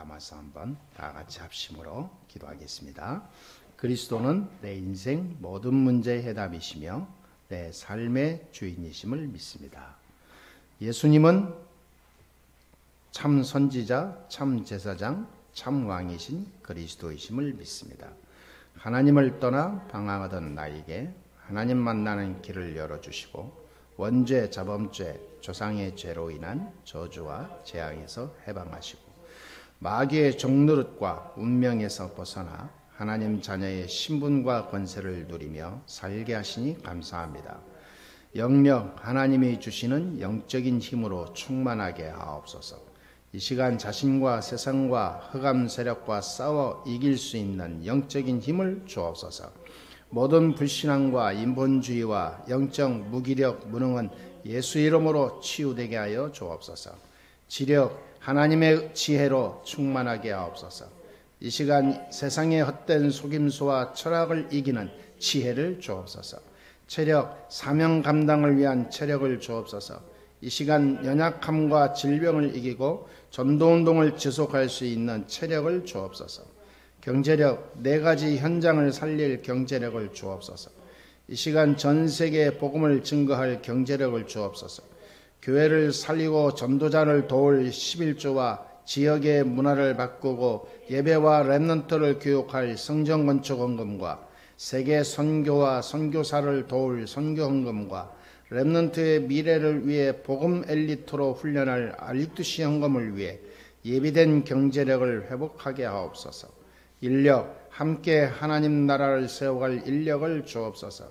담아서 한번 다 같이 합심으로 기도하겠습니다. 그리스도는 내 인생 모든 문제의 해답이시며 내 삶의 주인이심을 믿습니다. 예수님은 참 선지자, 참 제사장, 참 왕이신 그리스도이심을 믿습니다. 하나님을 떠나 방황하던 나에게 하나님 만나는 길을 열어주시고 원죄, 자범죄, 조상의 죄로 인한 저주와 재앙에서 해방하시고 마귀의 종노릇과 운명에서 벗어나 하나님 자녀의 신분과 권세를 누리며 살게 하시니 감사합니다. 영영 하나님이 주시는 영적인 힘으로 충만하게 하옵소서. 이 시간 자신과 세상과 흑암 세력과 싸워 이길 수 있는 영적인 힘을 주옵소서. 모든 불신앙과 인본주의와 영적 무기력 무능은 예수 이름으로 치유되게 하여 주옵소서. 지력 하나님의 지혜로 충만하게 하옵소서. 이 시간 세상의 헛된 속임수와 철학을 이기는 지혜를 주옵소서. 체력 사명 감당을 위한 체력을 주옵소서. 이 시간 연약함과 질병을 이기고 전도운동을 지속할 수 있는 체력을 주옵소서. 경제력 네 가지 현장을 살릴 경제력을 주옵소서. 이 시간 전 세계에 복음을 증거할 경제력을 주옵소서. 교회를 살리고 전도자를 도울 11조와 지역의 문화를 바꾸고 예배와 렘넌트를 교육할 성전 건축 헌금과 세계 선교와 선교사를 도울 선교 헌금과 렘넌트의 미래를 위해 복음 엘리트로 훈련할 알리투시 헌금을 위해 예비된 경제력을 회복하게 하옵소서. 인력 함께 하나님 나라를 세워갈 인력을 주옵소서.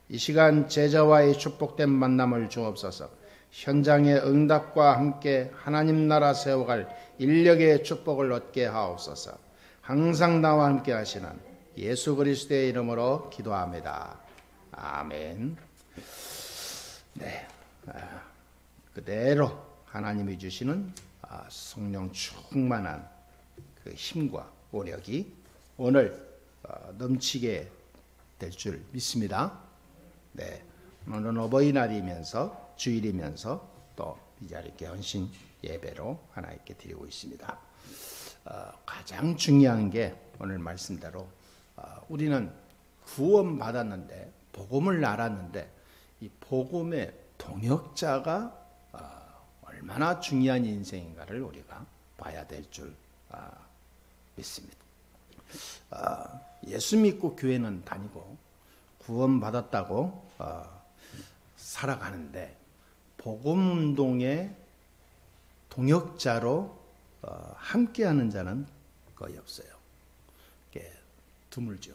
이 시간 제자와의 축복된 만남을 주옵소서. 현장의 응답과 함께 하나님 나라 세워갈 인력의 축복을 얻게 하옵소서. 항상 나와 함께 하시는 예수 그리스도의 이름으로 기도합니다. 아멘. 네, 그대로 하나님이 주시는 성령 충만한 그 힘과 오력이 오늘 넘치게 될 줄 믿습니다. 네, 오늘은 어버이날이면서 주일이면서 또 이 자리께 헌신 예배로 하나님께 드리고 있습니다. 가장 중요한 게 오늘 말씀대로 우리는 구원 받았는데 복음을 알았는데 이 복음의 동역자가 얼마나 중요한 인생인가를 우리가 봐야 될 줄 믿습니다. 예수 믿고 교회는 다니고 구원 받았다고 살아가는데 복음운동의 동역자로 함께하는 자는 거의 없어요. 드물죠.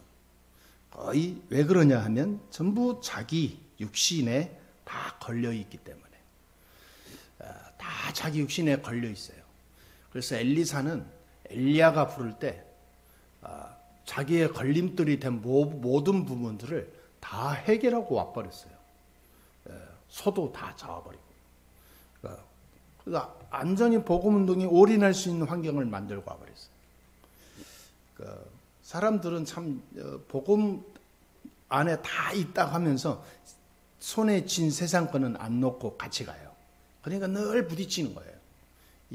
거의 왜 그러냐 하면 전부 자기 육신에 다 걸려있기 때문에 다 자기 육신에 걸려있어요. 그래서 엘리사는 엘리야가 부를 때 자기의 걸림돌이 된 모든 부분들을 다 해결하고 와버렸어요. 소도 다 잡아버리고. 그러니까 완전히 복음운동에 올인할 수 있는 환경을 만들고 와버렸어요. 사람들은 참 복음 안에 다 있다고 하면서 손에 쥔 세상 거는 안 놓고 같이 가요. 그러니까 늘 부딪히는 거예요.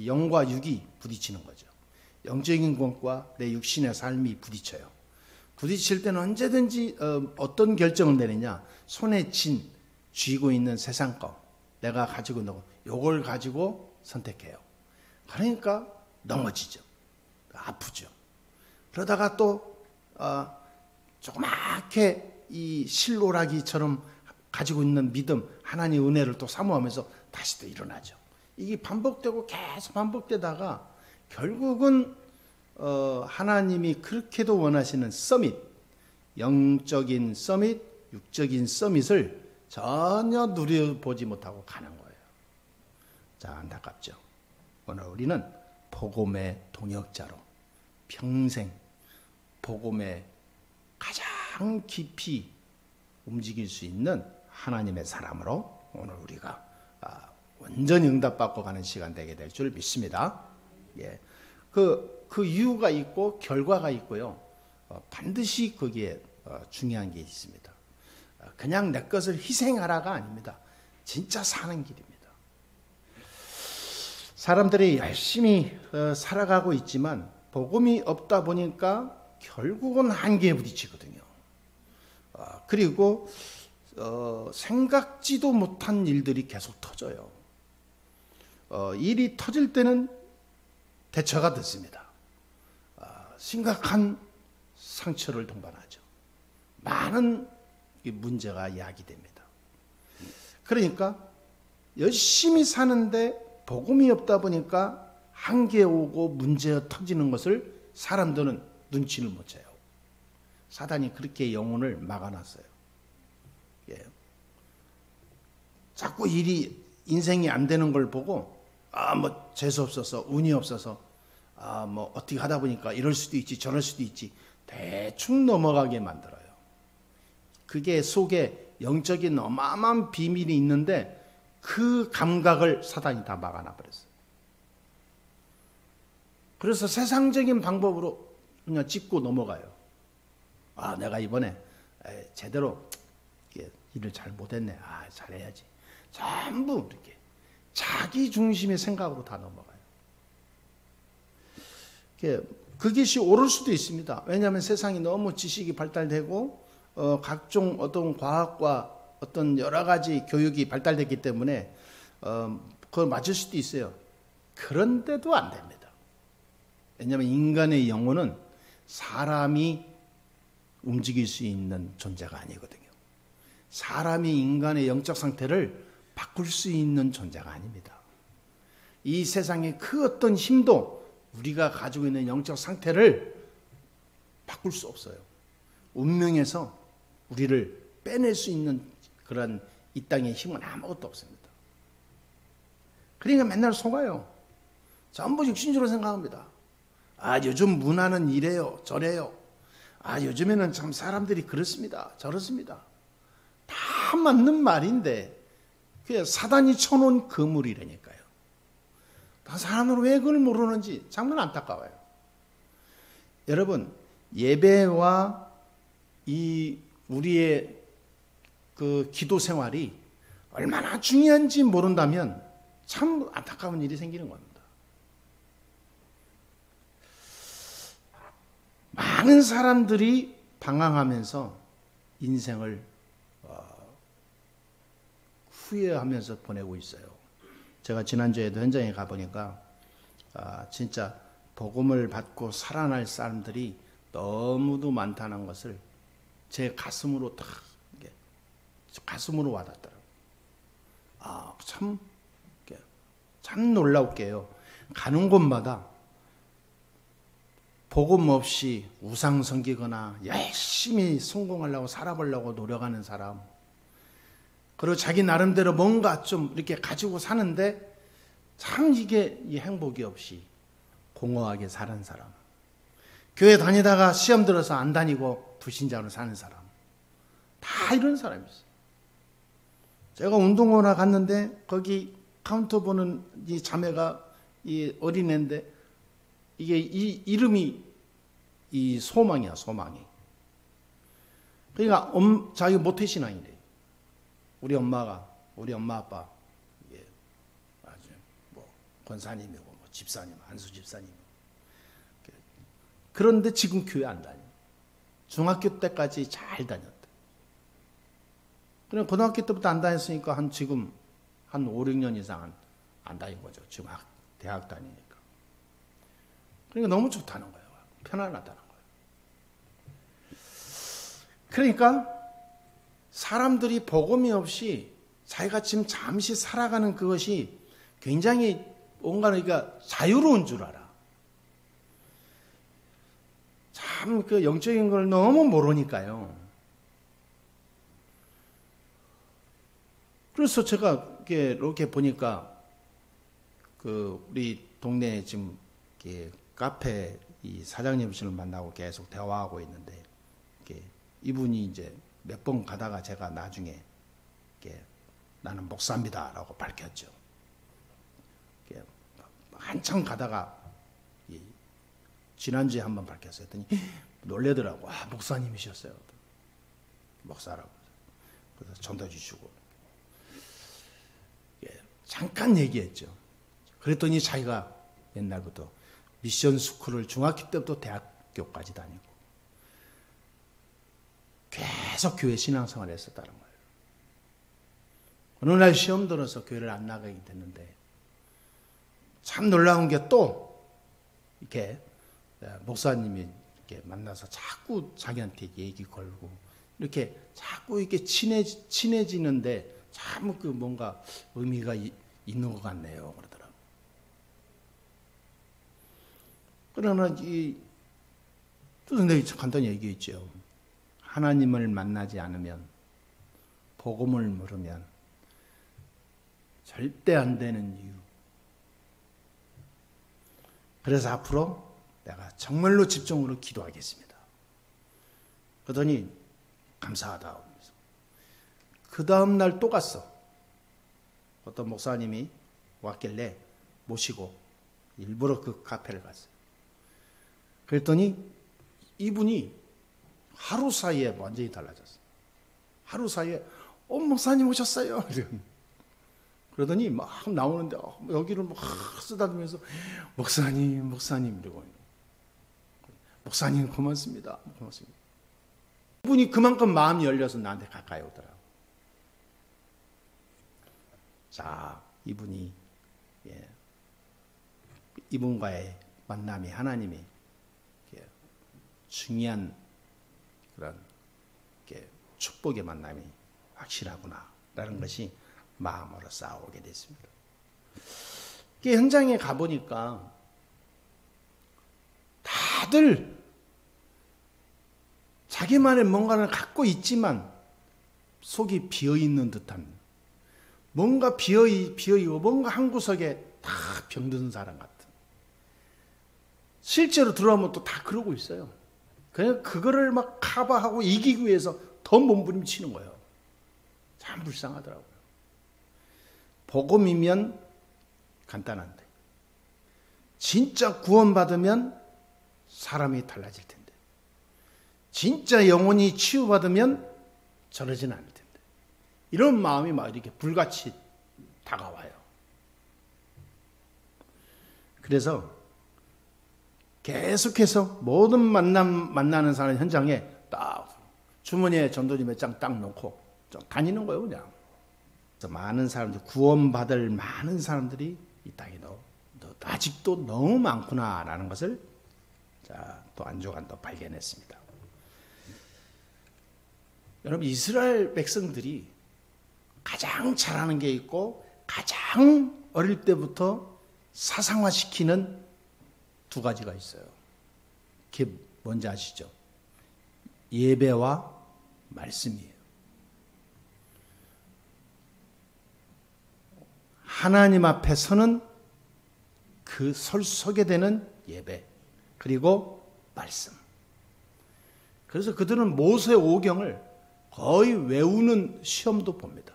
영과 육이 부딪히는 거죠. 영적인 것과 내 육신의 삶이 부딪혀요. 부딪힐 때는 언제든지 어떤 결정을 내리냐. 손에 쥐고 있는 세상 거 내가 가지고 있는 거 요걸 가지고 선택해요. 그러니까 넘어지죠. 아프죠. 그러다가 또 조그맣게 이 실로라기처럼 가지고 있는 믿음, 하나님의 은혜를 또 사모하면서 다시 또 일어나죠. 이게 반복되고 계속 반복되다가 결국은 하나님이 그렇게도 원하시는 서밋, 영적인 서밋, 육적인 서밋을 전혀 누려보지 못하고 가는 거예요. 자, 안타깝죠. 오늘 우리는 복음의 동역자로 평생 복음에 가장 깊이 움직일 수 있는 하나님의 사람으로 오늘 우리가 완전히 응답받고 가는 시간 되게 될 줄 믿습니다. 예. 그 이유가 있고 결과가 있고요. 반드시 거기에 중요한 게 있습니다. 그냥 내 것을 희생하라가 아닙니다. 진짜 사는 길입니다. 사람들이 열심히 살아가고 있지만 복음이 없다 보니까 결국은 한계에 부딪히거든요. 그리고 생각지도 못한 일들이 계속 터져요. 일이 터질 때는 대처가 됐습니다. 심각한 상처를 동반하죠. 많은 문제가 야기됩니다. 그러니까 열심히 사는데 복음이 없다 보니까 한계에 오고 문제가 터지는 것을 사람들은 눈치를 못 채요. 사단이 그렇게 영혼을 막아놨어요. 예. 자꾸 인생이 안 되는 걸 보고 뭐 재수 없어서 운이 없어서 뭐 어떻게 하다 보니까 이럴 수도 있지 저럴 수도 있지 대충 넘어가게 만들어요. 그게 속에 영적인 어마어마한 비밀이 있는데 그 감각을 사단이 다 막아놔 버렸어요. 그래서 세상적인 방법으로 그냥 짚고 넘어가요. 내가 이번에 제대로 일을 잘 못했네. 잘해야지. 전부 이렇게 자기 중심의 생각으로 다 넘어가요. 그것이 옳을 수도 있습니다. 왜냐하면 세상이 너무 지식이 발달되고 각종 어떤 과학과 어떤 여러 가지 교육이 발달됐기 때문에 그걸 맞을 수도 있어요. 그런데도 안 됩니다. 왜냐하면 인간의 영혼은 사람이 움직일 수 있는 존재가 아니거든요. 사람이 인간의 영적 상태를 바꿀 수 있는 존재가 아닙니다. 이 세상의 그 어떤 힘도 우리가 가지고 있는 영적 상태를 바꿀 수 없어요. 운명에서 우리를 빼낼 수 있는 그런 이 땅의 힘은 아무것도 없습니다. 그러니까 맨날 속아요. 전부 육신적으로 생각합니다. 요즘 문화는 이래요 저래요. 요즘에는 참 사람들이 그렇습니다 저렇습니다. 다 맞는 말인데 그게 사단이 쳐놓은 그물이라니까요. 사람들은 왜 그걸 모르는지 정말 안타까워요. 여러분, 예배와 이 우리의 그 기도 생활이 얼마나 중요한지 모른다면 참 안타까운 일이 생기는 겁니다. 많은 사람들이 방황하면서 인생을 후회하면서 보내고 있어요. 제가 지난주에도 현장에 가보니까 진짜 복음을 받고 살아날 사람들이 너무도 많다는 것을 제 가슴으로 가슴으로 와닿더라고요. 참 놀라울게요. 가는 곳마다 복음 없이 우상 섬기거나 열심히 성공하려고 살아보려고 노력하는 사람, 그리고 자기 나름대로 뭔가 좀 이렇게 가지고 사는데 참 이게 이 행복이 없이 공허하게 사는 사람, 교회 다니다가 시험 들어서 안 다니고 불신자로 사는 사람, 다 이런 사람이 있어요. 제가 운동원에 갔는데 거기 카운터 보는 이 자매가 이 어린애인데 이게 이 이름이 이 소망이야, 소망이. 그러니까 자기 모태신앙이래. 우리 엄마 아빠 이게 아주 뭐 권사님이고 뭐 집사님, 안수 집사님. 그런데 지금 교회 안 다녀. 중학교 때까지 잘 다녔대. 그냥 고등학교 때부터 안 다녔으니까 지금 한 5, 6년 이상 안 다닌 거죠. 지금 대학 다니니까. 그러니까 너무 좋다는 거예요. 편안하다는 거예요. 그러니까 사람들이 복음이 없이 자기가 지금 잠시 살아가는 그것이 굉장히 뭔가 그러니까 자유로운 줄 알아. 참 그 영적인 걸 너무 모르니까요. 그래서 제가 이렇게 보니까 그 우리 동네에 지금 카페 이 사장님을 만나고 계속 대화하고 있는데 이분이 이제 몇 번 가다가 제가 나중에 나는 목사입니다라고 밝혔죠. 한참 가다가 지난주에 한번 밝혔어요. 했더니 놀래더라고. 목사님이셨어요. 목사라고. 그래서 전도 주시고 잠깐 얘기했죠. 그랬더니 자기가 옛날부터 미션 스쿨을 중학교 때부터 대학교까지 다니고 계속 교회 신앙생활을 했었다는 거예요. 어느 날 시험 들어서 교회를 안 나가게 됐는데 참 놀라운 게 또 이렇게 목사님이 이렇게 만나서 자꾸 자기한테 얘기 걸고 이렇게 자꾸 이렇게 친해지는데 참 그 뭔가 의미가 있는 것 같네요. 그러더라고요. 그러나 내가 간단히 얘기했죠. 하나님을 만나지 않으면, 복음을 모르면 절대 안 되는 이유. 그래서 앞으로 내가 정말로 집중으로 기도하겠습니다. 그러더니 감사하다 하면서 그 다음 날 또 갔어. 어떤 목사님이 왔길래 모시고 일부러 그 카페를 갔어요. 그랬더니 이분이 하루 사이에 완전히 달라졌어요. 하루 사이에 목사님 오셨어요. 그러더니 막 나오는데 여기를 막 쓰다듬으면서 목사님 이러고 목사님 고맙습니다. 고맙습니다. 이분이 그만큼 마음이 열려서 나한테 가까이 오더라고요. 자, 이분과의 만남이 하나님이 중요한 그런 축복의 만남이 확실하구나라는 것이 마음으로 쌓아오게 됐습니다. 현장에 가보니까 다들 자기만의 뭔가를 갖고 있지만 속이 비어있는 듯한, 뭔가 비어있고 뭔가 한 구석에 다 병든 사람 같은. 실제로 들어가면 또 다 그러고 있어요. 그냥 그거를 막 커버하고 이기기 위해서 더 몸부림치는 거예요. 참 불쌍하더라고요. 복음이면 간단한데 진짜 구원받으면 사람이 달라질 텐데, 진짜 영혼이 치유받으면 저러진 않을 텐데, 이런 마음이 막 이렇게 불같이 다가와요. 그래서 계속해서 모든 만나는 사람 현장에 딱 주머니에 전도지 몇 장 딱 놓고 다니는 거예요, 그냥. 그래서 많은 사람들, 구원받을 많은 사람들이 이 땅에 아직도 너무 많구나라는 것을 또 한 주간 더 발견했습니다. 여러분, 이스라엘 백성들이 가장 잘하는 게 있고 가장 어릴 때부터 사상화시키는 두 가지가 있어요. 그게 뭔지 아시죠? 예배와 말씀이에요. 하나님 앞에 서는 서게 되는 예배, 그리고 말씀. 그래서 그들은 모세 오경을 거의 외우는 시험도 봅니다.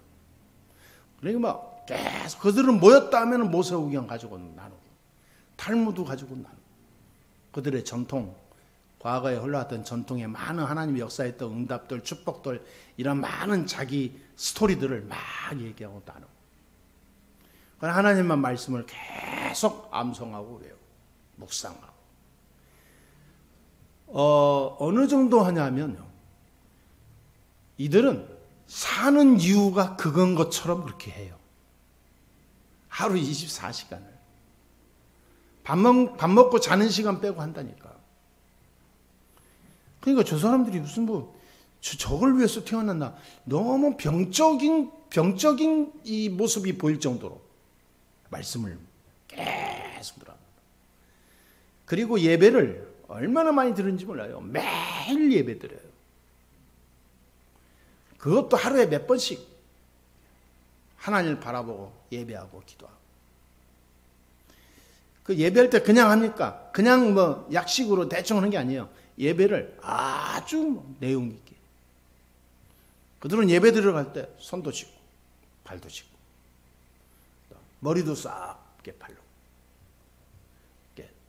그러니까 막 계속 그들은 모였다 하면 모세 오경 가지고 나누고, 탈무드 가지고 나누고, 그들의 전통, 과거에 흘러왔던 전통에 많은 하나님이 역사했던 응답들, 축복들, 이런 많은 자기 스토리들을 막 얘기하고 나누고, 하나님만 말씀을 계속 암송하고 외우고 묵상하고. 어느 정도 하냐면요, 이들은 사는 이유가 그건 것처럼 그렇게 해요. 하루 24시간을 밥 먹고 자는 시간 빼고 한다니까. 그러니까 저 사람들이 무슨 저걸 위해서 태어났나, 너무 병적인 이 모습이 보일 정도로 말씀을 계속 들어갑니다. 그리고 예배를 얼마나 많이 들은지 몰라요. 매일 예배 드려요. 그것도 하루에 몇 번씩 하나님을 바라보고 예배하고 기도하고. 그 예배할 때 그냥 합니까? 그냥 약식으로 대충 하는 게 아니에요. 예배를 아주 내용 있게. 그들은 예배 들어갈 때 손도 씻고 발도 씻고 머리도 싹 이렇게 바르고,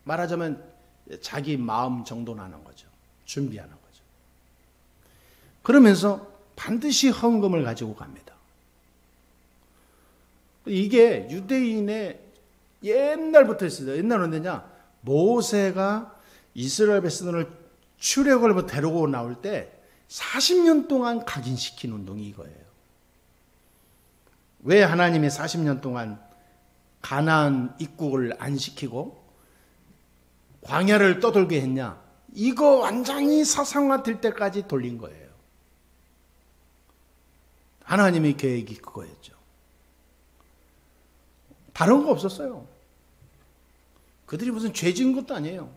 말하자면 자기 마음 정돈하는 거죠. 준비하는 거죠. 그러면서 반드시 헌금을 가지고 갑니다. 이게 유대인의 옛날부터 있어요. 옛날은 언제냐? 모세가 이스라엘 백성을 출애굽을 데리고 나올 때 40년 동안 각인시킨 운동이 이거예요. 왜 하나님이 40년 동안 가나안 입국을 안 시키고 광야를 떠돌게 했냐? 이거 완전히 사상화될 때까지 돌린 거예요. 하나님의 계획이 그거였죠. 다른 거 없었어요. 그들이 무슨 죄 지은 것도 아니에요.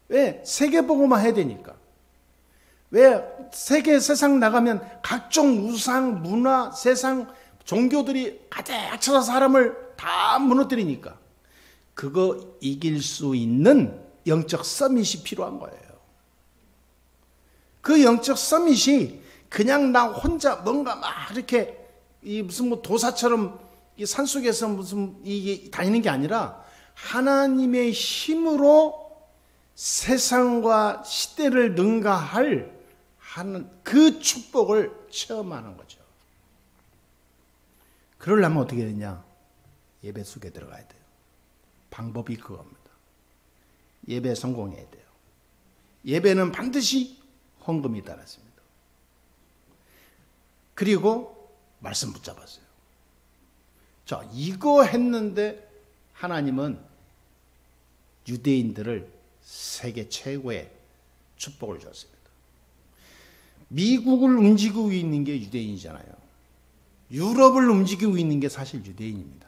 왜? 세계보고만 해야 되니까. 왜? 세상 나가면 각종 우상, 문화, 세상 종교들이 가득 차서 사람을 다 무너뜨리니까 그거 이길 수 있는 영적 서밋이 필요한 거예요. 그 영적 서밋이 그냥 나 혼자 뭔가 막 이렇게 무슨 뭐 도사처럼 이 산속에서 무슨 이게 다니는 게 아니라 하나님의 힘으로 세상과 시대를 능가할 하는 그 축복을 체험하는 거죠. 그러려면 어떻게 되냐? 예배 속에 들어가야 돼요. 방법이 그겁니다. 예배 성공해야 돼요. 예배는 반드시 헌금이 따랐습니다. 그리고 말씀 붙잡았어요. 자, 이거 했는데 하나님은 유대인들을 세계 최고의 축복을 줬습니다. 미국을 움직이고 있는 게 유대인이잖아요. 유럽을 움직이고 있는 게 사실 유대인입니다.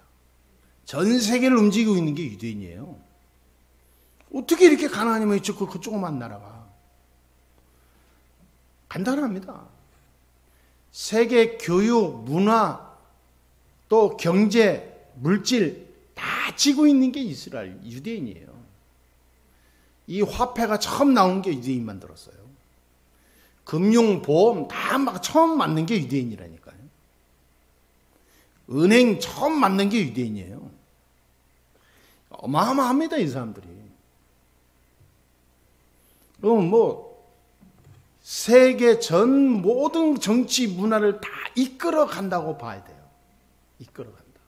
전 세계를 움직이고 있는 게 유대인이에요. 어떻게 이렇게 가난하면 있죠? 그 조그만 나라가. 간단합니다. 세계 교육, 문화, 또 경제, 물질 다 쥐고 있는 게 이스라엘, 유대인이에요. 이 화폐가 처음 나온 게 유대인 만들었어요. 금융, 보험 다 막 처음 만든 게 유대인이라니까요. 은행 처음 만든 게 유대인이에요. 어마어마합니다, 이 사람들이. 그럼 뭐 세계 전 모든 정치 문화를 다 이끌어 간다고 봐야 돼요. 이끌어 간다.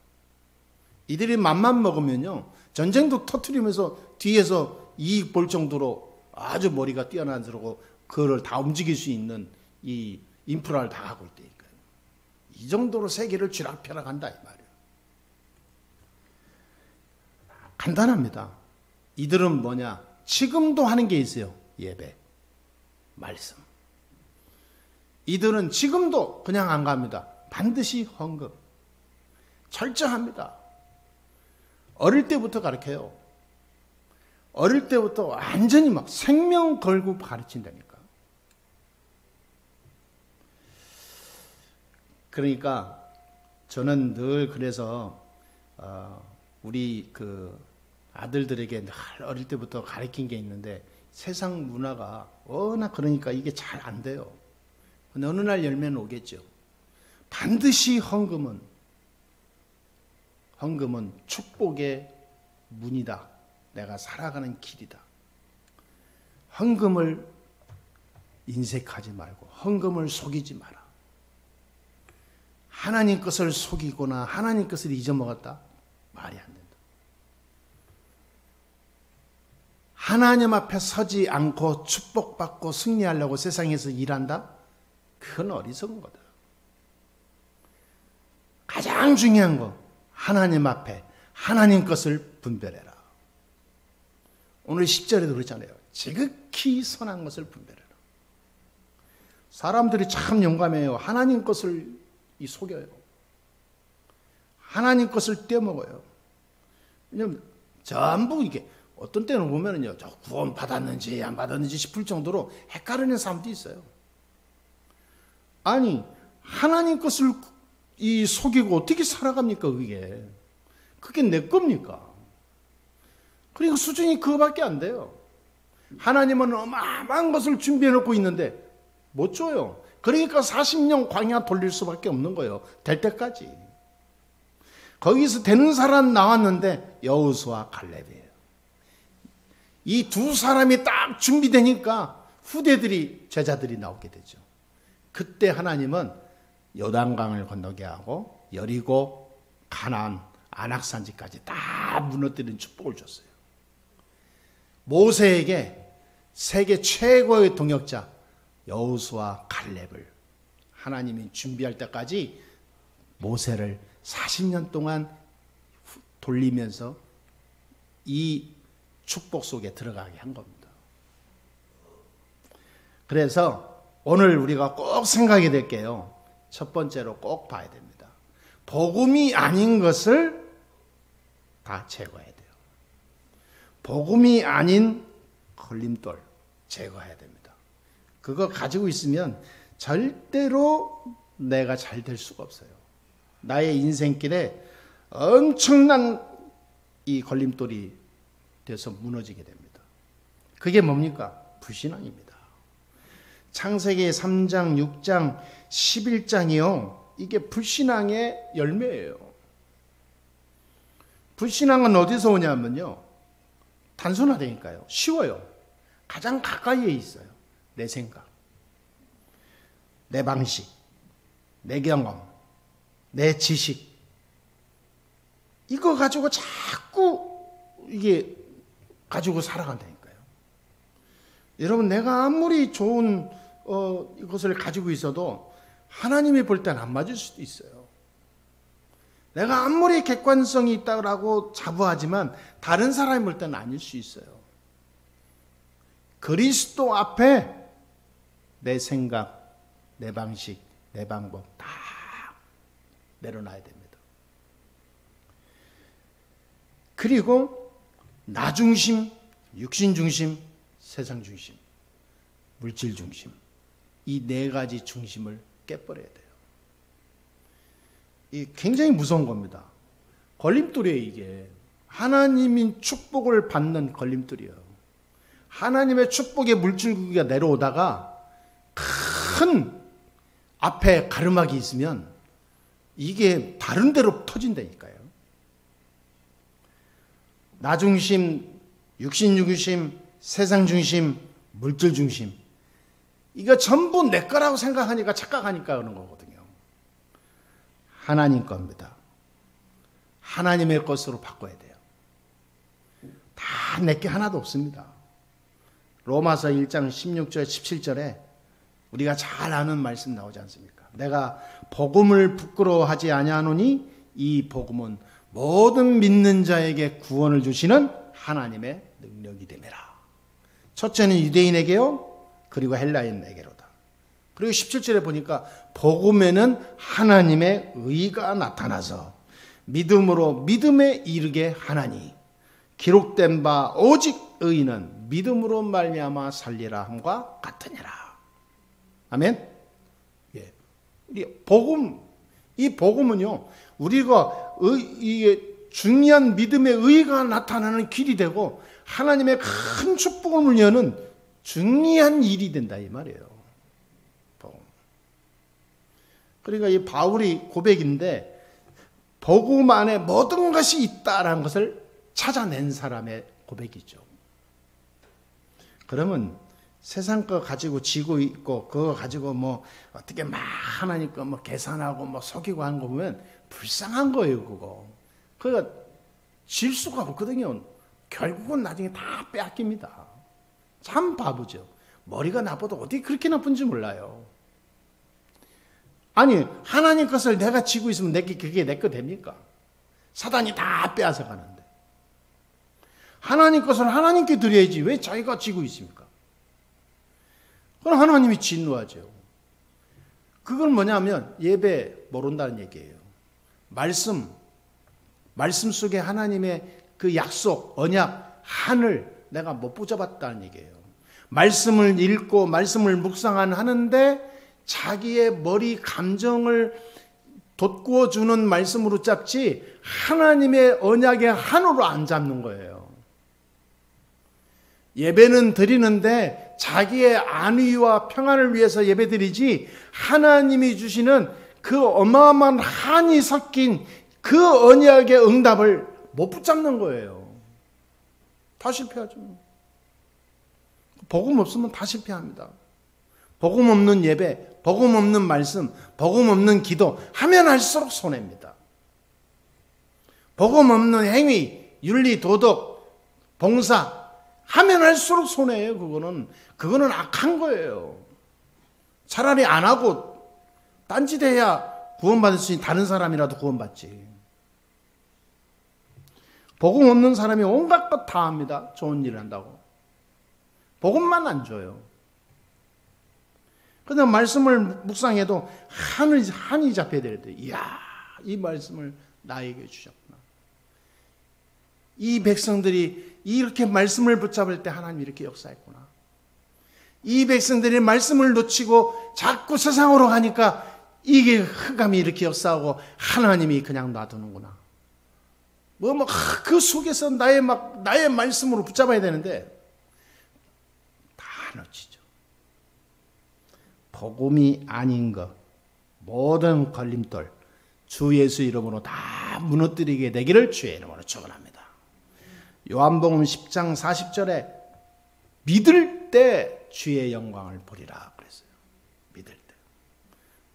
이들이 맘만 먹으면요, 전쟁도 터뜨리면서 뒤에서 이익 볼 정도로 아주 머리가 뛰어나들고 그거를 다 움직일 수 있는 이 인프라를 다 하고 있다니까요. 이 정도로 세계를 쥐락펴락 한다 이 말이에요. 간단합니다. 이들은 뭐냐? 지금도 하는 게 있어요. 예배, 말씀. 이들은 지금도 그냥 안 갑니다. 반드시 헌금. 철저합니다. 어릴 때부터 가르쳐요. 어릴 때부터 완전히 막 생명 걸고 가르친다니까. 그러니까 저는 늘 그래서 우리 그 아들들에게 늘 어릴 때부터 가르친 게 있는데, 세상 문화가 워낙 그러니까 이게 잘 안 돼요. 근데 어느 날 열매는 오겠죠. 반드시 헌금은 축복의 문이다. 내가 살아가는 길이다. 헌금을 인색하지 말고 헌금을 속이지 마라. 하나님 것을 속이거나 하나님 것을 잊어먹었다? 말이 안 된다. 하나님 앞에 서지 않고 축복받고 승리하려고 세상에서 일한다? 그건 어리석은 거다. 가장 중요한 거, 하나님 앞에 하나님 것을 분별해라. 오늘 10절에도 그렇잖아요. 지극히 선한 것을 분별해라. 사람들이 참 용감해요. 하나님 것을 속여요. 하나님 것을 떼먹어요. 왜냐하면 전부 이게 어떤 때는 보면은요, 저 구원 받았는지 안 받았는지 싶을 정도로 헷갈리는 사람도 있어요. 아니, 하나님 것을 속이고 어떻게 살아갑니까, 그게? 그게 내 겁니까? 그리고 수준이 그거밖에 안 돼요. 하나님은 어마어마한 것을 준비해 놓고 있는데 못 줘요. 그러니까 40년 광야 돌릴 수밖에 없는 거예요. 될 때까지. 거기서 되는 사람 나왔는데 여호수아 갈렙이에요. 이 두 사람이 딱 준비되니까 후대들이, 제자들이 나오게 되죠. 그때 하나님은 요단강을 건너게 하고 여리고, 가나안, 안악산지까지 다 무너뜨리는 축복을 줬어요. 모세에게 세계 최고의 동역자 여호수아 갈렙을 하나님이 준비할 때까지 모세를 40년 동안 돌리면서 이 축복 속에 들어가게 한 겁니다. 그래서 오늘 우리가 꼭 생각이 될 게요. 첫 번째로 꼭 봐야 됩니다. 복음이 아닌 것을 다 제거해야 돼요. 복음이 아닌 걸림돌 제거해야 됩니다. 그거 가지고 있으면 절대로 내가 잘 될 수가 없어요. 나의 인생길에 엄청난 이 걸림돌이 돼서 무너지게 됩니다. 그게 뭡니까? 불신앙입니다. 창세기 3장, 6장, 11장이요. 이게 불신앙의 열매예요. 불신앙은 어디서 오냐면요. 단순하다니까요. 쉬워요. 가장 가까이에 있어요. 내 생각, 내 방식, 내 경험, 내 지식. 이거 가지고 자꾸 이게 가지고 살아간다니까요. 여러분, 내가 아무리 좋은 이것을 가지고 있어도 하나님이 볼 때는 안 맞을 수도 있어요. 내가 아무리 객관성이 있다고 자부하지만 다른 사람이 볼 때는 아닐 수 있어요. 그리스도 앞에 내 생각, 내 방식, 내 방법 다 내려놔야 됩니다. 그리고 나 중심, 육신 중심, 세상 중심, 물질 중심, 이 네 가지 중심을 깨버려야 돼요. 이 굉장히 무서운 겁니다. 걸림돌이에요, 이게. 하나님인 축복을 받는 걸림돌이에요. 하나님의 축복의 물줄기가 내려오다가 큰 앞에 가르막이 있으면 이게 다른 데로 터진다니까요. 나 중심, 육신 중심, 세상 중심, 물질 중심. 이거 전부 내 거라고 생각하니까 착각하니까 그런 거거든요. 하나님 겁니다. 하나님의 것으로 바꿔야 돼요. 다 내게 하나도 없습니다. 로마서 1장 16절 17절에 우리가 잘 아는 말씀 나오지 않습니까? 내가 복음을 부끄러워하지 아니하노니 이 복음은 모든 믿는 자에게 구원을 주시는 하나님의 능력이 됨이라. 첫째는 유대인에게요, 그리고 헬라인에게로다. 그리고 17절에 보니까 복음에는 하나님의 의가 나타나서 믿음으로 믿음에 이르게 하나니 기록된 바 오직 의인은 믿음으로 말미암아 살리라 함과 같으니라. 아멘. 예. 우리 복음, 이 복음은요, 우리가 이게 중요한 믿음의 의가 나타나는 길이 되고 하나님의 큰 축복을 여는 중요한 일이 된다 이 말이에요. 복음. 그러니까 이 바울이 고백인데 복음 안에 모든 것이 있다라는 것을 찾아낸 사람의 고백이죠. 그러면 세상 거 가지고 지고 있고 그거 가지고 뭐 어떻게 막 하나님 거 뭐 계산하고 뭐 속이고 하는 거 보면 불쌍한 거예요, 그거. 그거 질 수가 없거든요. 결국은 나중에 다 빼앗깁니다. 참 바보죠. 머리가 나빠도 어떻게 그렇게 나쁜지 몰라요. 아니, 하나님 것을 내가 지고 있으면 그게 내 거 됩니까? 사단이 다 빼앗아 가는데. 하나님 것을 하나님께 드려야지 왜 자기가 지고 있습니까? 그럼 하나님이 진노하죠. 그건 뭐냐면 예배 모른다는 얘기예요. 말씀 속에 하나님의 그 약속, 언약, 한을 내가 못 붙잡았다는 얘기예요. 말씀을 읽고 말씀을 묵상하는데 자기의 머리 감정을 돋구어 주는 말씀으로 잡지 하나님의 언약의 한으로 안 잡는 거예요. 예배는 드리는데 자기의 안위와 평안을 위해서 예배드리지 하나님이 주시는 그 어마어마한 한이 섞인 그 언약의 응답을 못 붙잡는 거예요. 다 실패하죠. 복음 없으면 다 실패합니다. 복음 없는 예배, 복음 없는 말씀, 복음 없는 기도 하면 할수록 손해입니다. 복음 없는 행위, 윤리, 도덕, 봉사 하면 할수록 손해예요. 그거는 악한 거예요. 차라리 안 하고 딴짓해야 구원받을 수 있는 다른 사람이라도 구원받지. 복음 없는 사람이 온갖 것 다 합니다. 좋은 일을 한다고. 복음만 안 줘요. 그런데 말씀을 묵상해도 한이 잡혀야 되는데, 이야, 이 말씀을 나에게 주셨구나. 이 백성들이 이렇게 말씀을 붙잡을 때 하나님이 이렇게 역사했구나. 이 백성들이 말씀을 놓치고 자꾸 세상으로 가니까 이게 흑암이 이렇게 역사하고 하나님이 그냥 놔두는구나. 그 속에서 나의 말씀으로 붙잡아야 되는데 다 놓치죠. 복음이 아닌 것, 모든 걸림돌 주 예수 이름으로 다 무너뜨리게 되기를 주의 이름으로 축원합니다. 요한복음 10장 40절에 믿을 때 주의 영광을 보리라 그랬어요. 믿을 때.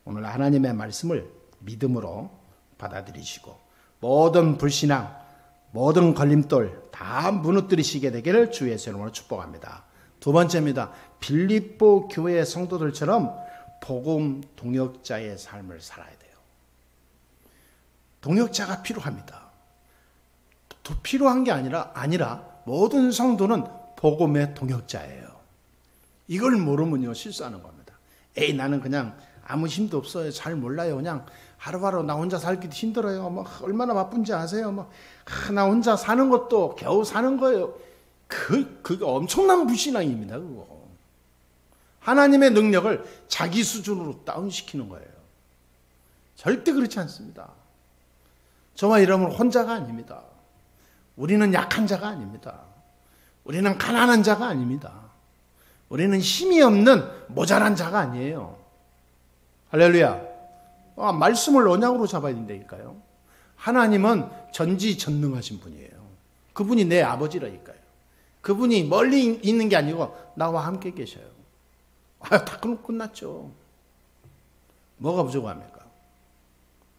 오늘 하나님의 말씀을 믿음으로 받아들이시고 모든 불신앙, 모든 걸림돌 다 무너뜨리시게 되기를 주 예수 이름으로 축복합니다. 두 번째입니다. 빌립보 교회 성도들처럼 복음 동역자의 삶을 살아야 돼요. 동역자가 필요합니다. 필요한 게 아니라 모든 성도는 복음의 동역자예요. 이걸 모르면요 실수하는 겁니다. 나는 그냥 아무 힘도 없어요. 잘 몰라요. 그냥 하루하루 나 혼자 살기도 힘들어요. 얼마나 바쁜지 아세요? 나 혼자 사는 것도 겨우 사는 거예요. 그게 엄청난 불신앙입니다. 그거. 하나님의 능력을 자기 수준으로 다운시키는 거예요. 절대 그렇지 않습니다. 저와 여러분 혼자가 아닙니다. 우리는 약한 자가 아닙니다. 우리는 가난한 자가 아닙니다. 우리는 힘이 없는 모자란 자가 아니에요. 할렐루야. 말씀을 언약으로 잡아야 된다니까요. 하나님은 전지전능하신 분이에요. 그분이 내 아버지라니까요. 그분이 멀리 있는 게 아니고 나와 함께 계셔요. 다 끝났죠. 뭐가 부족합니까?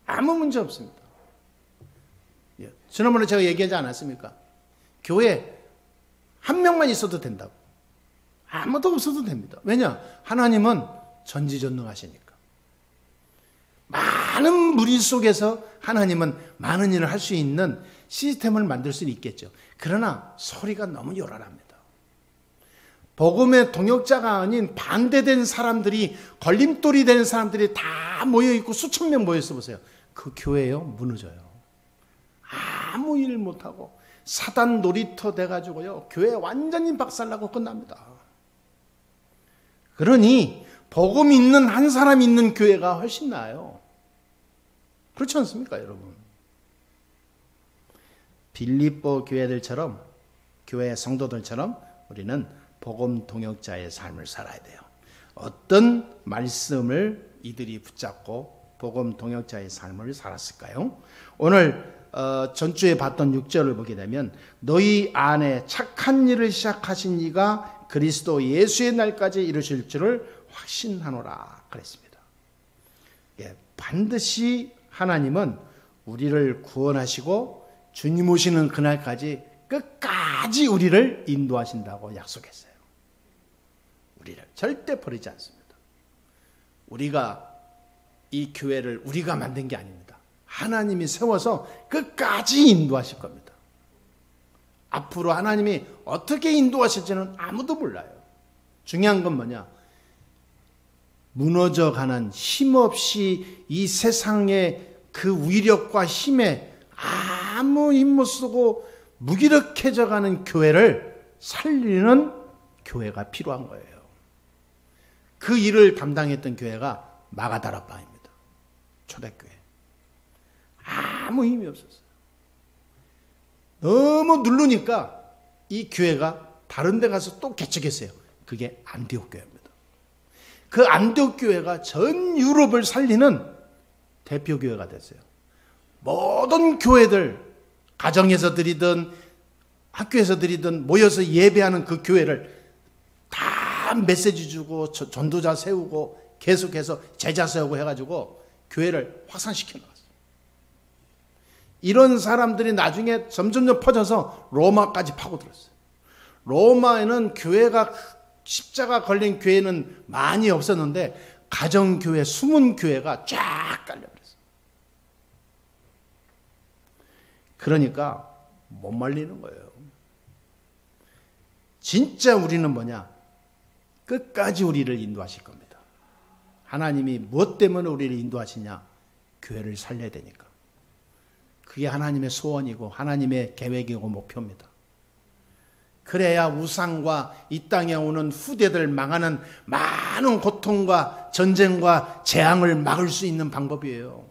아무 문제 없습니다. 지난번에 제가 얘기하지 않았습니까? 교회 한 명만 있어도 된다고. 아무도 없어도 됩니다. 왜냐? 하나님은 전지전능하시니까. 많은 무리 속에서 하나님은 많은 일을 할 수 있는 시스템을 만들 수는 있겠죠. 그러나 소리가 너무 요란합니다. 복음의 동역자가 아닌 반대된 사람들이, 걸림돌이 되는 사람들이 다 모여있고 수천 명 모여서 보세요. 그 교회요 무너져요. 아무 일 못하고 사단 놀이터 돼가지고요 교회 완전히 박살나고 끝납니다. 그러니 복음 있는 한 사람 있는 교회가 훨씬 나아요. 그렇지 않습니까 여러분? 빌립보 교회들처럼, 교회 성도들처럼 우리는 복음 동역자의 삶을 살아야 돼요. 어떤 말씀을 이들이 붙잡고 복음 동역자의 삶을 살았을까요? 오늘 전주에 봤던 6절을 보게 되면 너희 안에 착한 일을 시작하신 이가 그리스도 예수의 날까지 이루실 줄을 확신하노라 그랬습니다. 반드시 하나님은 우리를 구원하시고 주님 오시는 그날까지 끝까지 우리를 인도하신다고 약속했어요. 우리를 절대 버리지 않습니다. 우리가 이 교회를 우리가 만든 게 아닙니다. 하나님이 세워서 끝까지 인도하실 겁니다. 앞으로 하나님이 어떻게 인도하실지는 아무도 몰라요. 중요한 건 뭐냐? 무너져가는 힘없이 이 세상의 그 위력과 힘에 아무 힘 못 쓰고 무기력해져가는 교회를 살리는 교회가 필요한 거예요. 그 일을 담당했던 교회가 마가다락방입니다. 초대교회. 아무 힘이 없었어요. 너무 누르니까 이 교회가 다른 데 가서 또 개척했어요. 그게 안디옥 교회입니다. 그 안디옥 교회가 전 유럽을 살리는 대표 교회가 됐어요. 모든 교회들, 가정에서 드리든 학교에서 드리든 모여서 예배하는 그 교회를 다 메시지 주고 전도자 세우고 계속해서 제자 세우고 해가지고 교회를 확산시켜 나갔어요. 이런 사람들이 나중에 점점점 퍼져서 로마까지 파고들었어요. 로마에는 교회가 십자가 걸린 교회는 많이 없었는데 가정교회, 숨은 교회가 쫙 깔려버렸어요. 그러니까 못 말리는 거예요. 진짜 우리는 뭐냐? 끝까지 우리를 인도하실 겁니다. 하나님이 무엇 때문에 우리를 인도하시냐? 교회를 살려야 되니까. 그게 하나님의 소원이고 하나님의 계획이고 목표입니다. 그래야 우상과 이 땅에 오는 후대들 망하는 많은 고통과 전쟁과 재앙을 막을 수 있는 방법이에요.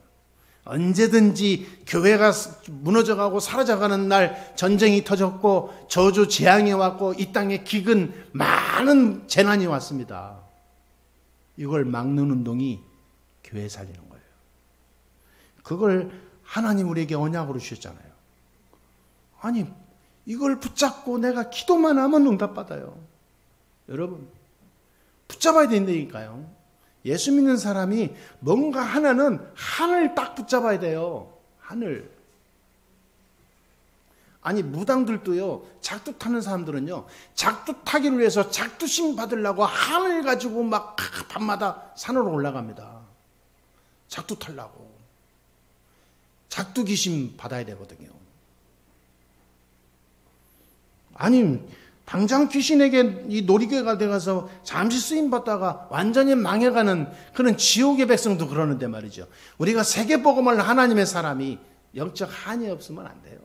언제든지 교회가 무너져가고 사라져가는 날 전쟁이 터졌고 저주 재앙이 왔고 이 땅에 기근 많은 재난이 왔습니다. 이걸 막는 운동이 교회 살리는 거예요. 그걸 하나님 우리에게 언약으로 주셨잖아요. 아니 이걸 붙잡고 내가 기도만 하면 응답받아요. 여러분 붙잡아야 된다니까요. 예수 믿는 사람이 뭔가 하나는 하늘 딱 붙잡아야 돼요. 하늘. 아니 무당들도요. 작두 타는 사람들은요. 작두 타기를 위해서 작두신 받으려고 하늘 가지고 막 밤마다 산으로 올라갑니다. 작두 타려고. 작두 귀신 받아야 되거든요. 아니 당장 귀신에게 이 놀이교회가 돼가서 잠시 쓰임 받다가 완전히 망해가는 그런 지옥의 백성도 그러는데 말이죠. 우리가 세계복음을 하나님의 사람이 영적 한이 없으면 안 돼요.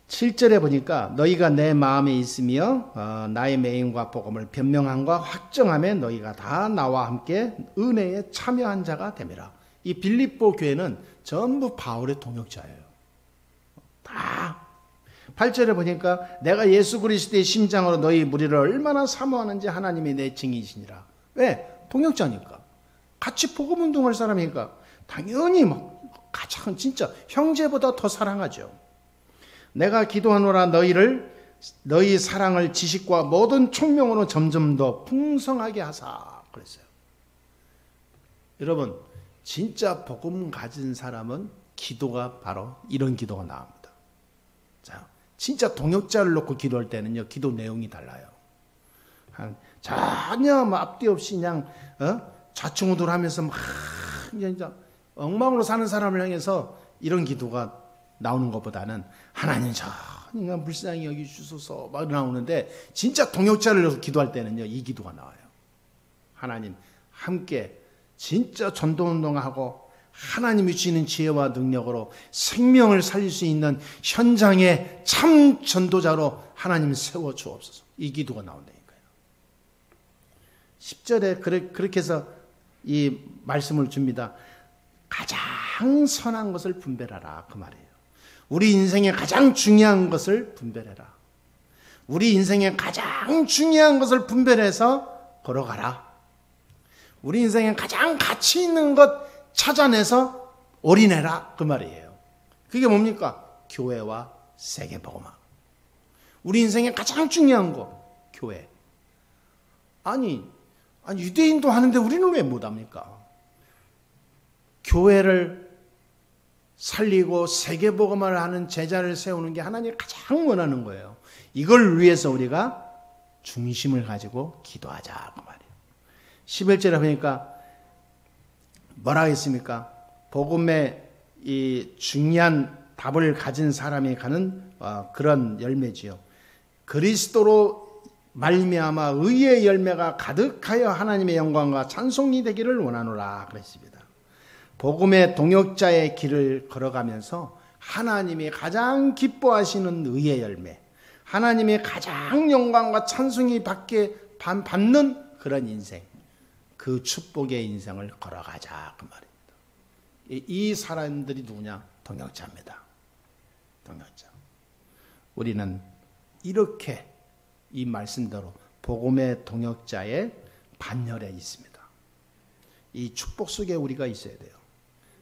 7절에 보니까 너희가 내 마음에 있으며 나의 메인과 복음을 변명함과 확정함에 너희가 다 나와 함께 은혜에 참여한 자가 됨이라. 이 빌립보 교회는 전부 바울의 동역자예요. 다 8절에 보니까 내가 예수 그리스도의 심장으로 너희 무리를 얼마나 사모하는지 하나님이 내 증인이시니라. 왜? 동역자니까. 같이 복음 운동할 사람이니까 당연히 막 가장 진짜 형제보다 더 사랑하죠. 내가 기도하노라 너희 사랑을 지식과 모든 총명으로 점점 더 풍성하게 하사 그랬어요. 여러분 진짜 복음 가진 사람은 기도가 바로 이런 기도가 나옵니다. 자. 진짜 동역자를 놓고 기도할 때는요, 기도 내용이 달라요. 전혀 뭐 앞뒤 없이 그냥, 좌충우돌 하면서 막, 이제 엉망으로 사는 사람을 향해서 이런 기도가 나오는 것보다는 하나님 저 인간 불쌍히 여기주소서 막 나오는데 진짜 동역자를 놓고 기도할 때는요, 이 기도가 나와요. 하나님 함께 진짜 전도운동하고 하나님이 주시는 지혜와 능력으로 생명을 살릴 수 있는 현장의 참 전도자로 하나님 세워 주옵소서. 이 기도가 나온다니까요. 10절에 그렇게 해서 이 말씀을 줍니다. 가장 선한 것을 분별하라 그 말이에요. 우리 인생의 가장 중요한 것을 분별해라. 우리 인생의 가장 중요한 것을 분별해서 걸어가라. 우리 인생의 가장 가치 있는 것 찾아내서 올인해라 그 말이에요. 그게 뭡니까? 교회와 세계복음화. 우리 인생의 가장 중요한 거 교회. 아니 유대인도 하는데 우리는 왜 못합니까? 교회를 살리고 세계복음화를 하는 제자를 세우는 게 하나님이 가장 원하는 거예요. 이걸 위해서 우리가 중심을 가지고 기도하자 그 말이에요. 11절에 보니까 뭐라 했습니까? 복음의 이 중요한 답을 가진 사람이 가는 그런 열매지요. 그리스도로 말미암아 의의 열매가 가득하여 하나님의 영광과 찬송이 되기를 원하노라 그랬습니다. 복음의 동역자의 길을 걸어가면서 하나님이 가장 기뻐하시는 의의 열매, 하나님의 가장 영광과 찬송이 받는 그런 인생, 그 축복의 인생을 걸어가자 그 말입니다. 이 사람들이 누구냐? 동역자입니다. 동역자. 우리는 이렇게 이 말씀대로 복음의 동역자의 반열에 있습니다. 이 축복 속에 우리가 있어야 돼요.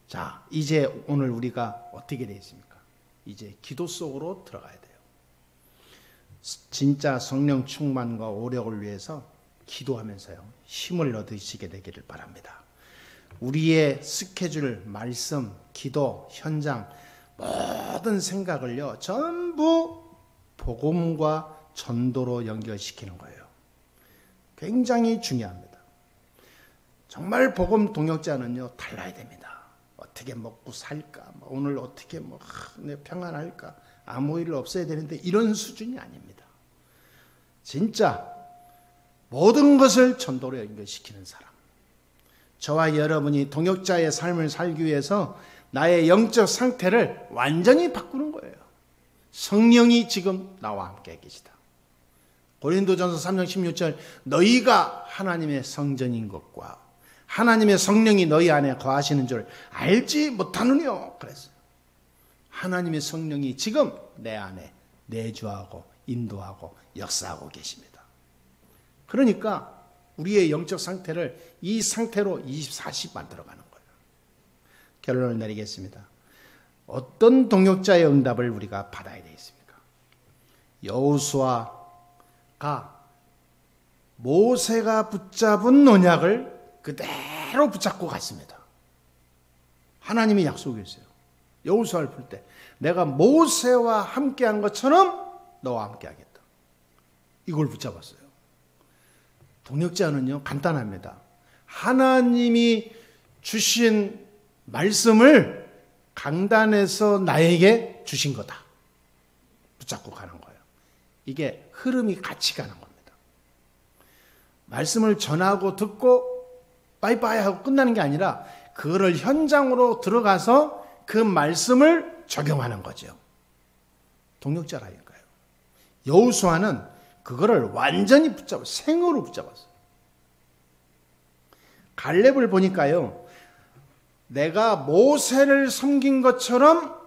자, 이제 오늘 우리가 어떻게 되어 있습니까? 이제 기도 속으로 들어가야 돼요. 진짜 성령 충만과 오력을 위해서 기도하면서요 힘을 얻으시게 되기를 바랍니다. 우리의 스케줄, 말씀, 기도, 현장 모든 생각을요 전부 복음과 전도로 연결시키는 거예요. 굉장히 중요합니다. 정말 복음 동역자는요 달라야 됩니다. 어떻게 먹고 살까? 오늘 어떻게 내 평안할까? 아무 일 없어야 되는데 이런 수준이 아닙니다. 진짜 모든 것을 전도로 연결시키는 사람. 저와 여러분이 동역자의 삶을 살기 위해서 나의 영적 상태를 완전히 바꾸는 거예요. 성령이 지금 나와 함께 계시다. 고린도전서 3장 16절 너희가 하나님의 성전인 것과 하나님의 성령이 너희 안에 거하시는 줄 알지 못하느뇨 그랬어요. 하나님의 성령이 지금 내 안에 내주하고 인도하고 역사하고 계십니다. 그러니까 우리의 영적 상태를 이 상태로 24시 만들어가는 거예요. 결론을 내리겠습니다. 어떤 동역자의 응답을 우리가 받아야 되겠습니까? 여호수아가 모세가 붙잡은 언약을 그대로 붙잡고 갔습니다. 하나님이 약속했어요. 여호수아를 풀 때 내가 모세와 함께한 것처럼 너와 함께하겠다. 이걸 붙잡았어요. 동역자는요 간단합니다. 하나님이 주신 말씀을 강단에서 나에게 주신 거다. 붙잡고 가는 거예요. 이게 흐름이 같이 가는 겁니다. 말씀을 전하고 듣고 빠이빠이 하고 끝나는 게 아니라 그거를 현장으로 들어가서 그 말씀을 적용하는 거죠. 동역자라니까요. 여호수아는 그거를 완전히 붙잡아 생으로 붙잡았어요. 갈렙을 보니까요. 내가 모세를 섬긴 것처럼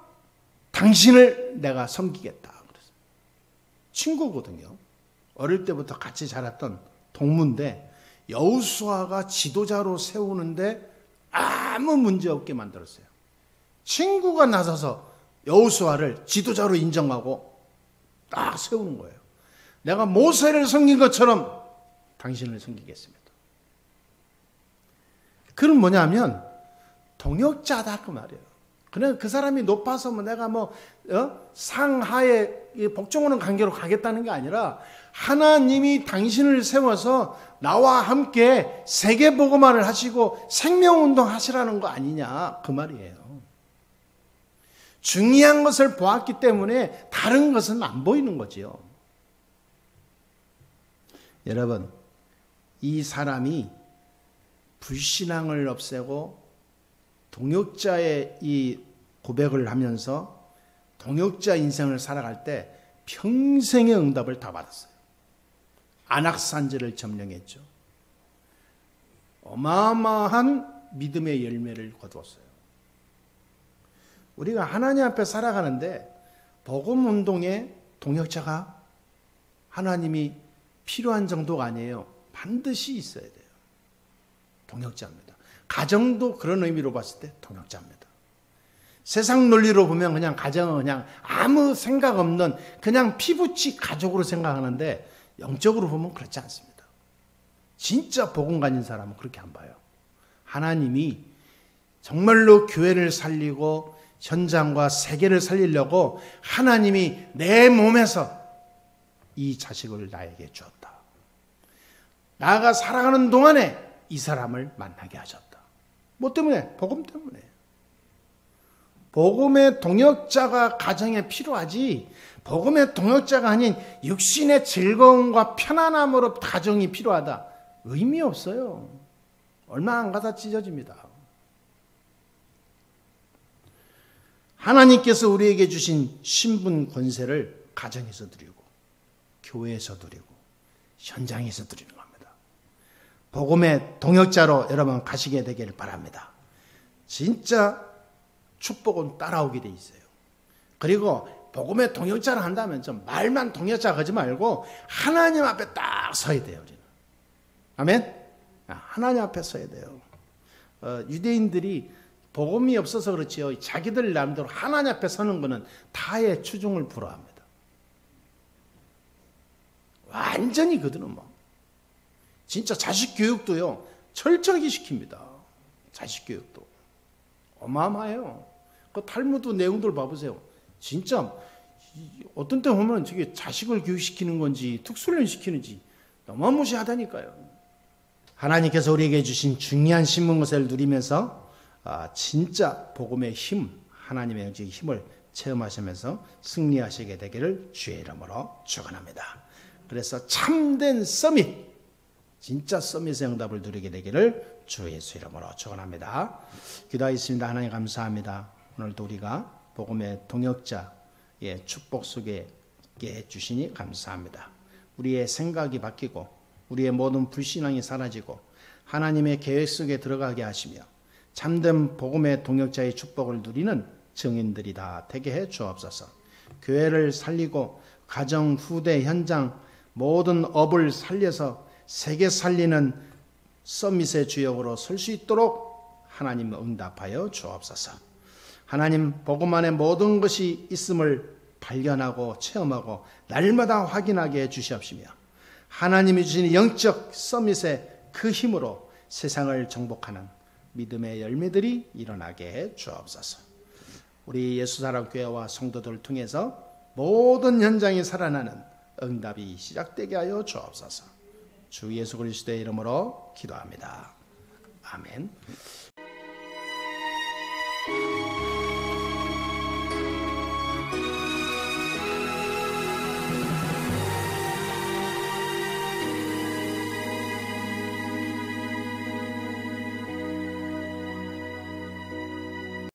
당신을 내가 섬기겠다. 그랬어요. 친구거든요. 어릴 때부터 같이 자랐던 동무인데 여호수아가 지도자로 세우는데 아무 문제 없게 만들었어요. 친구가 나서서 여호수아를 지도자로 인정하고 딱 세우는 거예요. 내가 모세를 섬긴 것처럼 당신을 섬기겠습니다. 그건 뭐냐면 동역자다 그 말이에요. 그냥 그 사람이 높아서 내가 상하에 복종하는 관계로 가겠다는 게 아니라 하나님이 당신을 세워서 나와 함께 세계복음화를 하시고 생명운동 하시라는 거 아니냐 그 말이에요. 중요한 것을 보았기 때문에 다른 것은 안 보이는 거지요. 여러분, 이 사람이 불신앙을 없애고 동역자의 이 고백을 하면서 동역자 인생을 살아갈 때 평생의 응답을 다 받았어요. 안악산지를 점령했죠. 어마어마한 믿음의 열매를 거두었어요. 우리가 하나님 앞에 살아가는데 복음 운동에 동역자가 하나님이 필요한 정도가 아니에요. 반드시 있어야 돼요. 동역자입니다. 가정도 그런 의미로 봤을 때 동역자입니다. 세상 논리로 보면 그냥 가정은 그냥 아무 생각 없는 그냥 피부치 가족으로 생각하는데 영적으로 보면 그렇지 않습니다. 진짜 복음 가진 사람은 그렇게 안 봐요. 하나님이 정말로 교회를 살리고 현장과 세계를 살리려고 하나님이 내 몸에서 이 자식을 나에게 주었다. 나가 살아가는 동안에 이 사람을 만나게 하셨다. 뭐 때문에? 복음 때문에. 복음의 동역자가 가정에 필요하지 복음의 동역자가 아닌 육신의 즐거움과 편안함으로 가정이 필요하다. 의미 없어요. 얼마 안 가다 찢어집니다. 하나님께서 우리에게 주신 신분 권세를 가정에서 드리고 교회에서 드리고 현장에서 드리는 겁니다. 복음의 동역자로 여러분 가시게 되기를 바랍니다. 진짜 축복은 따라오게 돼 있어요. 그리고 복음의 동역자를 한다면 좀 말만 동역자 하지 말고 하나님 앞에 딱 서야 돼요. 우리는. 아멘? 하나님 앞에 서야 돼요. 유대인들이 복음이 없어서 그렇지요. 자기들 나름대로 하나님 앞에 서는 것은 타의 추종을 불허합니다. 완전히 그들은 진짜 자식 교육도요 철저하게 시킵니다. 자식 교육도 어마어마해요. 그 탈무드 내용들 봐보세요. 진짜 어떤 때 보면 저게 자식을 교육시키는 건지 특수훈련 시키는지 어마무시하다니까요. 하나님께서 우리에게 주신 중요한 신문것을 누리면서 진짜 복음의 힘, 하나님의 힘을 체험하시면서 승리하시게 되기를 주의 이름으로 축원합니다. 그래서 참된 서밋, 진짜 서밋의 응답을 누리게 되기를 주 예수 이름으로 축원합니다. 기도하겠습니다. 하나님 감사합니다. 오늘도 우리가 복음의 동역자의 축복 속에 있게 해주시니 감사합니다. 우리의 생각이 바뀌고 우리의 모든 불신앙이 사라지고 하나님의 계획 속에 들어가게 하시며 참된 복음의 동역자의 축복을 누리는 증인들이 다 되게 해 주옵소서. 교회를 살리고 가정, 후대, 현장 모든 업을 살려서 세계 살리는 서밋의 주역으로 설 수 있도록 하나님 응답하여 주옵소서. 하나님 복음 안에 모든 것이 있음을 발견하고 체험하고 날마다 확인하게 해 주시옵시며 하나님이 주신 영적 서밋의 그 힘으로 세상을 정복하는 믿음의 열매들이 일어나게 해 주옵소서. 우리 예수사랑교회와 성도들을 통해서 모든 현장이 살아나는 응답이 시작되게 하여 주옵소서. 주 예수 그리스도의 이름으로 기도합니다. 아멘.